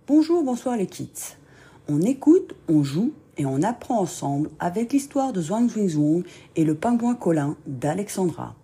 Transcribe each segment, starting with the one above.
Bonjour, bonsoir les kids. On écoute, on joue et on apprend ensemble avec l'histoire de Zouang Zouing Zouang et le pingouin Colin d'Alexandra.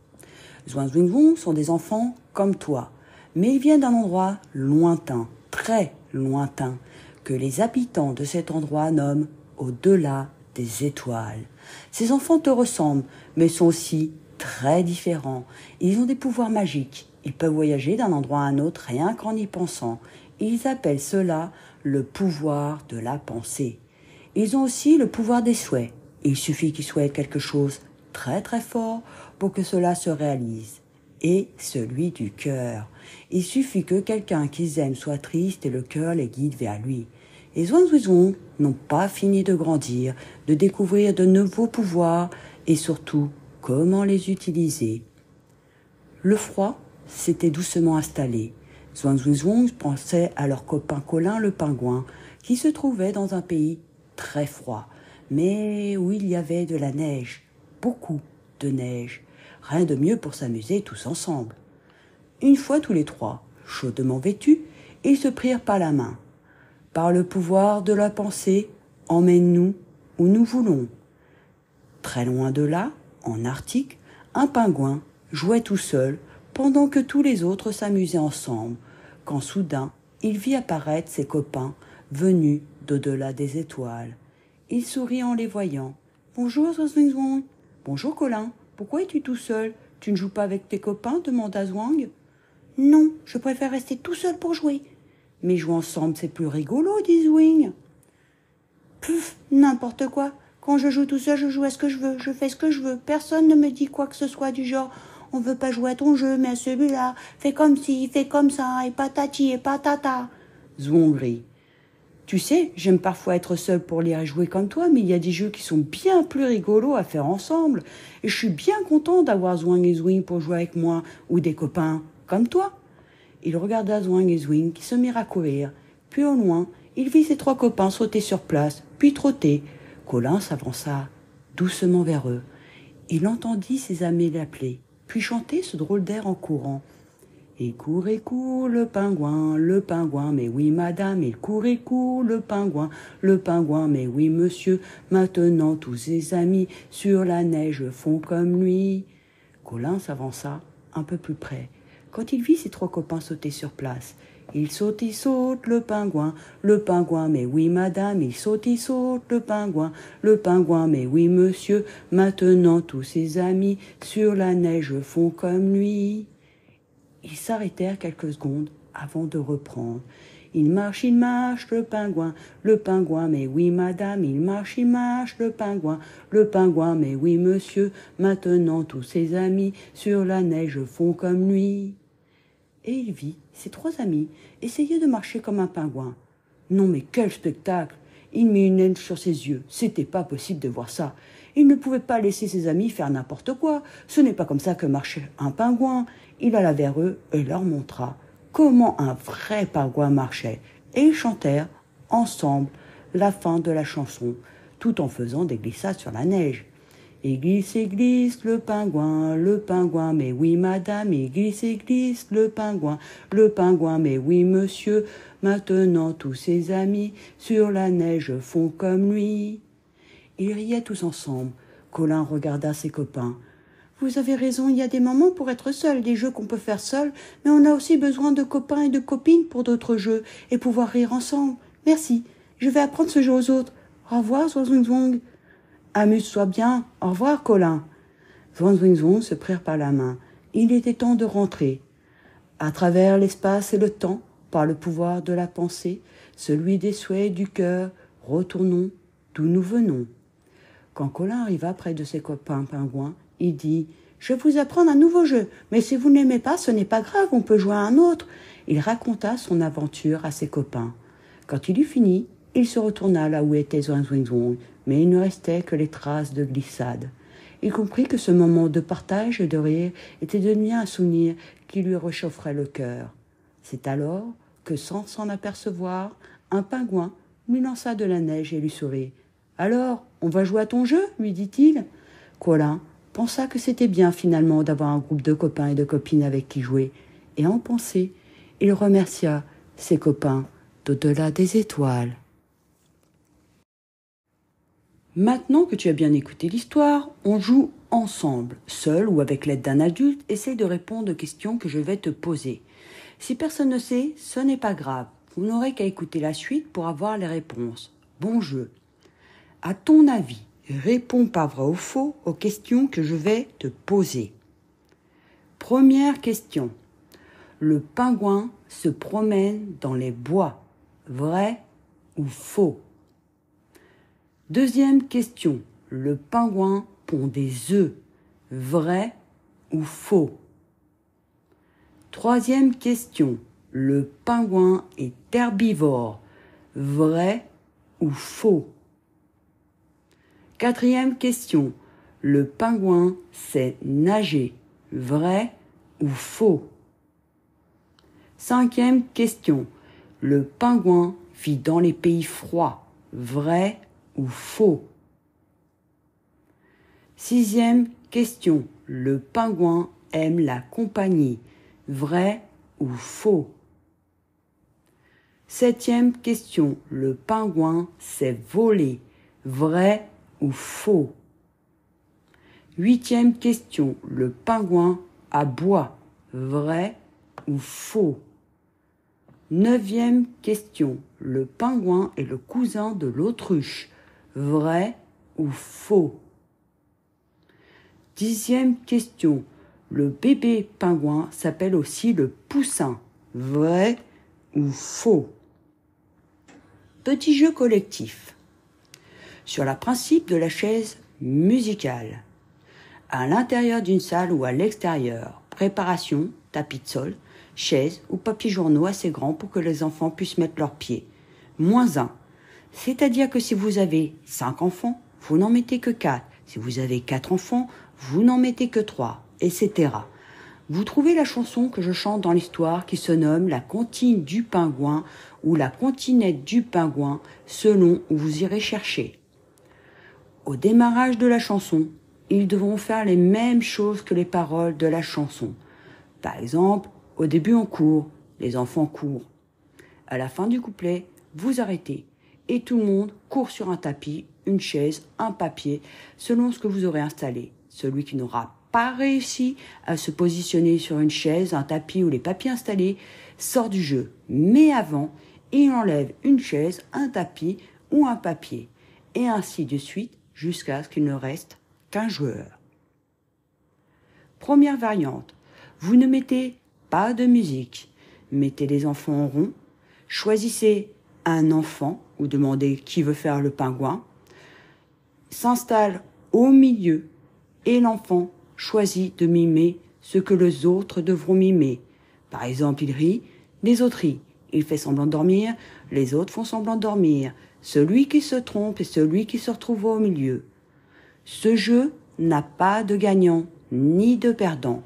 Zouang Zouing Zouang sont des enfants comme toi, mais ils viennent d'un endroit lointain, très lointain, que les habitants de cet endroit nomment au-delà des étoiles. Ces enfants te ressemblent, mais sont aussi très différents. Ils ont des pouvoirs magiques. Ils peuvent voyager d'un endroit à un autre rien qu'en y pensant. Ils appellent cela le pouvoir de la pensée. Ils ont aussi le pouvoir des souhaits. Il suffit qu'ils souhaitent quelque chose très très fort pour que cela se réalise. Et celui du cœur. Il suffit que quelqu'un qu'ils aiment soit triste et le cœur les guide vers lui. Les Zouang Zouing Zouang n'ont pas fini de grandir, de découvrir de nouveaux pouvoirs et surtout comment les utiliser. Le froid s'était doucement installé. Zouang Zouing Zouang pensait à leur copain Colin le pingouin, qui se trouvait dans un pays très froid, mais où il y avait de la neige, beaucoup de neige. Rien de mieux pour s'amuser tous ensemble. Une fois tous les trois, chaudement vêtus, ils se prirent par la main. Par le pouvoir de la pensée, emmène-nous où nous voulons. Très loin de là, en Arctique, un pingouin jouait tout seul pendant que tous les autres s'amusaient ensemble, quand soudain il vit apparaître ses copains venus d'au-delà des étoiles. Il sourit en les voyant. « Bonjour, Zouang Zouang. Bonjour, Colin. Pourquoi es-tu tout seul? Tu ne joues pas avec tes copains ?» demanda Zouang. « Non, je préfère rester tout seul pour jouer. »« Mais jouer ensemble, c'est plus rigolo, » dit Zouing. « Puf, n'importe quoi. Quand je joue tout seul, je joue à ce que je veux. Je fais ce que je veux. Personne ne me dit quoi que ce soit du genre « On veut pas jouer à ton jeu, mais à celui-là. Fais comme ci, fais comme ça, et patati et patata. » Zouang rit. « Tu sais, j'aime parfois être seul pour lire et jouer comme toi, mais il y a des jeux qui sont bien plus rigolos à faire ensemble. Et je suis bien content d'avoir Zouang et Zouing pour jouer avec moi, ou des copains comme toi. » Il regarda Zouang et Zouing qui se mirent à courir. Puis au loin, il vit ses trois copains sauter sur place, puis trotter. Colin s'avança doucement vers eux. Il entendit ses amis l'appeler, puis chanter ce drôle d'air en courant. « Il court, le pingouin, mais oui madame, il court, le pingouin, mais oui monsieur, maintenant tous ses amis sur la neige font comme lui. » Colin s'avança un peu plus près. Quand il vit ses trois copains sauter sur place, il saute, le pingouin, mais oui madame, il saute, le pingouin, mais oui monsieur, maintenant tous ses amis sur la neige font comme lui. Ils s'arrêtèrent quelques secondes avant de reprendre. Il marche, le pingouin, mais oui madame, il marche, le pingouin, mais oui monsieur, maintenant tous ses amis sur la neige font comme lui. Et il vit ses trois amis essayer de marcher comme un pingouin. Non mais quel spectacle! Il mit une laine sur ses yeux, c'était pas possible de voir ça. Il ne pouvait pas laisser ses amis faire n'importe quoi, ce n'est pas comme ça que marchait un pingouin. Il alla vers eux et leur montra comment un vrai pingouin marchait. Et ils chantèrent ensemble la fin de la chanson, tout en faisant des glissades sur la neige. Et glisse, le pingouin, mais oui madame, et glisse, le pingouin, mais oui monsieur, maintenant tous ses amis sur la neige font comme lui. Ils riaient tous ensemble. Colin regarda ses copains. « Vous avez raison, il y a des moments pour être seul, des jeux qu'on peut faire seul, mais on a aussi besoin de copains et de copines pour d'autres jeux, et pouvoir rire ensemble. Merci, je vais apprendre ce jeu aux autres. Au revoir, Zouang Zouing Zouang. » « Amuse-toi bien. Au revoir, Colin. » Zouang Zouing Zouang se prirent par la main. Il était temps de rentrer. À travers l'espace et le temps, par le pouvoir de la pensée, celui des souhaits et du cœur, retournons d'où nous venons. Quand Colin arriva près de ses copains pingouins, il dit « Je vais vous apprendre un nouveau jeu, mais si vous n'aimez pas, ce n'est pas grave, on peut jouer à un autre. » Il raconta son aventure à ses copains. Quand il eut fini, il se retourna là où était Zouang Zouing Zouang, mais il ne restait que les traces de glissade. Il comprit que ce moment de partage et de rire était devenu un souvenir qui lui réchaufferait le cœur. C'est alors que, sans s'en apercevoir, un pingouin lui lança de la neige et lui sourit. « Alors, on va jouer à ton jeu ?» lui dit-il. Colin pensa que c'était bien finalement d'avoir un groupe de copains et de copines avec qui jouer, et en pensée, il remercia ses copains d'au-delà des étoiles. Maintenant que tu as bien écouté l'histoire, on joue ensemble. Seul ou avec l'aide d'un adulte, essaye de répondre aux questions que je vais te poser. Si personne ne sait, ce n'est pas grave. Vous n'aurez qu'à écouter la suite pour avoir les réponses. Bon jeu. À ton avis, réponds par vrai ou faux aux questions que je vais te poser. Première question. Le pingouin se promène dans les bois. Vrai ou faux? Deuxième question. Le pingouin pond des œufs. Vrai ou faux? Troisième question. Le pingouin est herbivore. Vrai ou faux? Quatrième question. Le pingouin sait nager. Vrai ou faux? Cinquième question. Le pingouin vit dans les pays froids. Vrai ou faux? Sixième question. Le pingouin aime la compagnie. Vrai ou faux? Septième question. Le pingouin sait voler. Vrai ou faux? Huitième question. Le pingouin aboie. Vrai ou faux? Neuvième question. Le pingouin est le cousin de l'autruche. Vrai ou faux? Dixième question. Le bébé pingouin s'appelle aussi le poussin. Vrai ou faux? Petit jeu collectif. Sur le principe de la chaise musicale. À l'intérieur d'une salle ou à l'extérieur. Préparation, tapis de sol, chaise ou papier journaux assez grand pour que les enfants puissent mettre leurs pieds. -1. C'est-à-dire que si vous avez 5 enfants, vous n'en mettez que 4. Si vous avez 4 enfants, vous n'en mettez que 3, etc. Vous trouvez la chanson que je chante dans l'histoire qui se nomme La comptine du pingouin ou La comptinette du pingouin selon où vous irez chercher. Au démarrage de la chanson, ils devront faire les mêmes choses que les paroles de la chanson. Par exemple, au début on court, les enfants courent. À la fin du couplet, vous arrêtez et tout le monde court sur un tapis, une chaise, un papier, selon ce que vous aurez installé. Celui qui n'aura pas réussi à se positionner sur une chaise, un tapis ou les papiers installés sort du jeu. Mais avant, il enlève une chaise, un tapis ou un papier. Et ainsi de suite jusqu'à ce qu'il ne reste qu'un joueur. Première variante. Vous ne mettez pas de musique. Mettez les enfants en rond. Choisissez un enfant ou demandez qui veut faire le pingouin. S'installe au milieu et l'enfant choisit de mimer ce que les autres devront mimer. Par exemple, il rit, les autres rient. Il fait semblant de dormir, les autres font semblant de dormir. Celui qui se trompe est celui qui se retrouve au milieu. Ce jeu n'a pas de gagnant ni de perdant.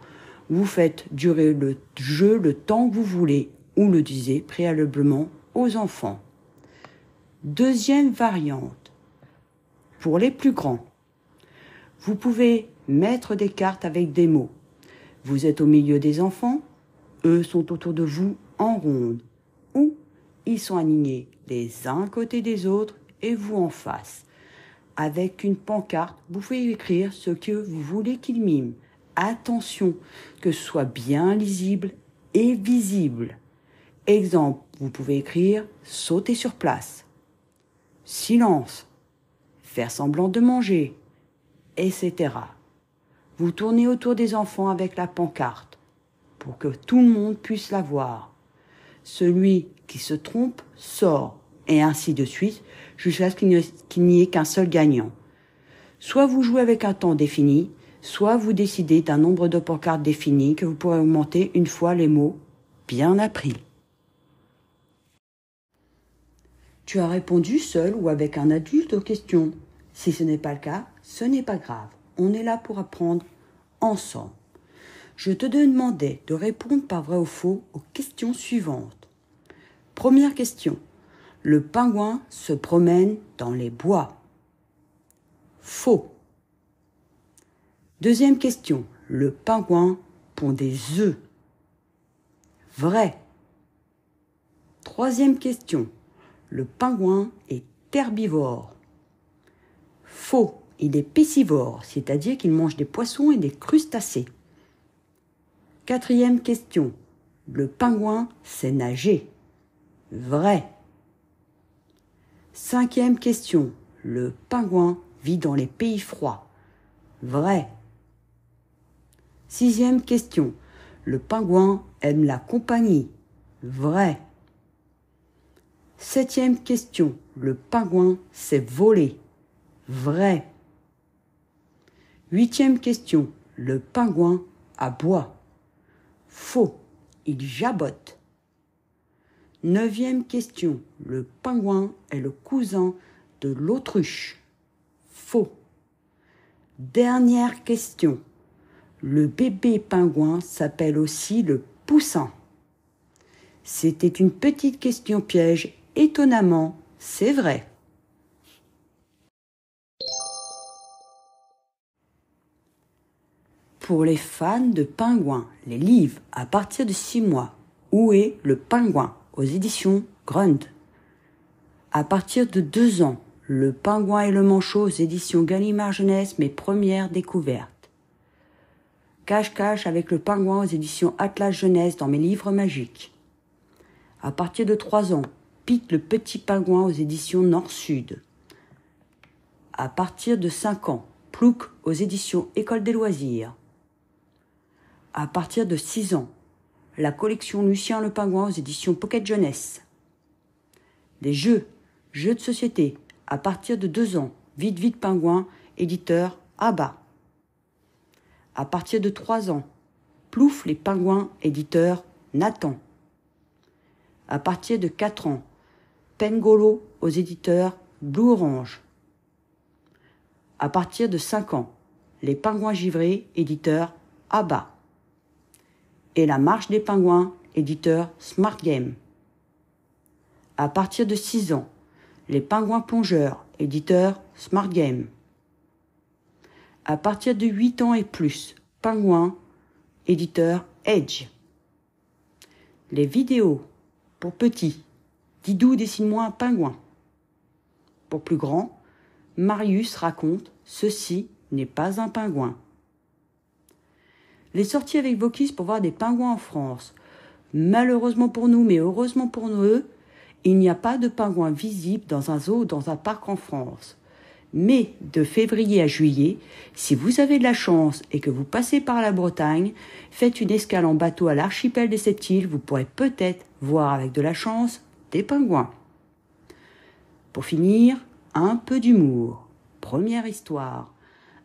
Vous faites durer le jeu le temps que vous voulez ou le disiez préalablement aux enfants. Deuxième variante. Pour les plus grands, vous pouvez mettre des cartes avec des mots. Vous êtes au milieu des enfants, eux sont autour de vous en ronde, ou ils sont alignés les uns à côté des autres et vous en face. Avec une pancarte, vous pouvez écrire ce que vous voulez qu'ils miment. Attention, que ce soit bien lisible et visible. Exemple, vous pouvez écrire « sauter sur place »,« silence »,« faire semblant de manger », etc. Vous tournez autour des enfants avec la pancarte pour que tout le monde puisse la voir. Celui qui se trompe sort, et ainsi de suite, jusqu'à ce qu'il n'y ait qu'un seul gagnant. Soit vous jouez avec un temps défini, soit vous décidez d'un nombre de pancartes défini que vous pourrez augmenter une fois les mots bien appris. Tu as répondu seul ou avec un adulte aux questions. Si ce n'est pas le cas, ce n'est pas grave. On est là pour apprendre ensemble. Je te demandais de répondre par vrai ou faux aux questions suivantes. Première question. Le pingouin se promène dans les bois. Faux. Deuxième question. Le pingouin pond des œufs. Vrai. Troisième question. Le pingouin est herbivore. Faux, il est piscivore, c'est-à-dire qu'il mange des poissons et des crustacés. Quatrième question. Le pingouin sait nager. Vrai. Cinquième question. Le pingouin vit dans les pays froids. Vrai. Sixième question. Le pingouin aime la compagnie. Vrai. Septième question. Le pingouin sait voler. Vrai. Huitième question. Le pingouin aboie. Faux. Il jabote. Neuvième question. Le pingouin est le cousin de l'autruche. Faux. Dernière question. Le bébé pingouin s'appelle aussi le poussin. C'était une petite question piège. Étonnamment, c'est vrai. Pour les fans de pingouins, les livres à partir de 6 mois. Où est le pingouin aux éditions Grund. À partir de 2 ans, Le pingouin et le manchot aux éditions Gallimard Jeunesse, mes premières découvertes. Cache-cache avec le pingouin aux éditions Atlas Jeunesse dans mes livres magiques. À partir de 3 ans, Pete le petit pingouin aux éditions Nord-Sud. À partir de 5 ans, Plouc aux éditions École des loisirs. À partir de 6 ans, la collection Lucien le pingouin aux éditions Pocket Jeunesse. Les jeux de société, à partir de 2 ans, Vite Vite Pingouin, éditeur Abba. À partir de 3 ans, Plouf les pingouins, éditeur Nathan. À partir de 4 ans, Pengolo aux éditeurs Blue Orange. À partir de 5 ans, Les pingouins givrés, éditeur Abba. Et La marche des pingouins, éditeur Smart Game. À partir de 6 ans, Les pingouins plongeurs, éditeur Smart Game. À partir de 8 ans et plus, Pingouins, éditeur Edge. Les vidéos pour petits, Didou dessine-moi un pingouin. Pour plus grands, Marius raconte Ceci n'est pas un pingouin. Les sorties avec Vokis pour voir des pingouins en France. Malheureusement pour nous, mais heureusement pour eux, il n'y a pas de pingouins visibles dans un zoo ou dans un parc en France. Mais de février à juillet, si vous avez de la chance et que vous passez par la Bretagne, faites une escale en bateau à l'archipel des 7 îles, vous pourrez peut-être voir avec de la chance des pingouins. Pour finir, un peu d'humour. Première histoire.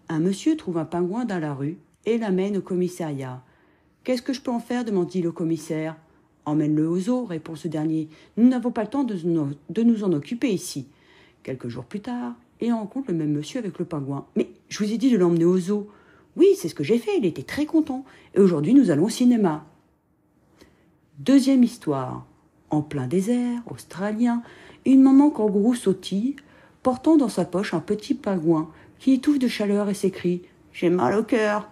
Un monsieur trouve un pingouin dans la rue et l'amène au commissariat. « Qu'est-ce que je peux en faire ?» demande-t-il au commissaire. « Emmène-le au zoo », répond ce dernier. « Nous n'avons pas le temps de nous en occuper ici. » Quelques jours plus tard, il rencontre le même monsieur avec le pingouin. « Mais je vous ai dit de l'emmener au zoo. »« Oui, c'est ce que j'ai fait, il était très content. Et aujourd'hui, nous allons au cinéma. » Deuxième histoire. En plein désert, australien, une maman kangourou sautille, portant dans sa poche un petit pingouin qui étouffe de chaleur et s'écrie « J'ai mal au cœur !»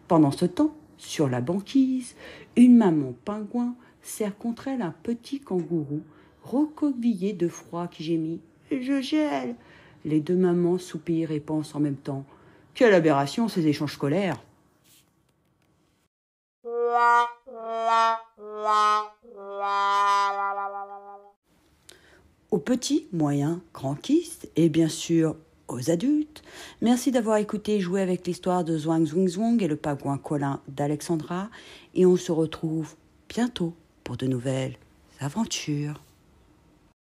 Pendant ce temps, sur la banquise, une maman pingouin serre contre elle un petit kangourou, recroquevillé de froid qui gémit « Je gèle !» Les deux mamans soupirent et pensent en même temps « Quelle aberration ces échanges scolaires !» Aux petits, moyens, grands kistes et bien sûr aux adultes, merci d'avoir écouté et joué avec l'histoire de Zouang Zouing Zouang et le pingouin Colin d'Alexandra et on se retrouve bientôt pour de nouvelles aventures.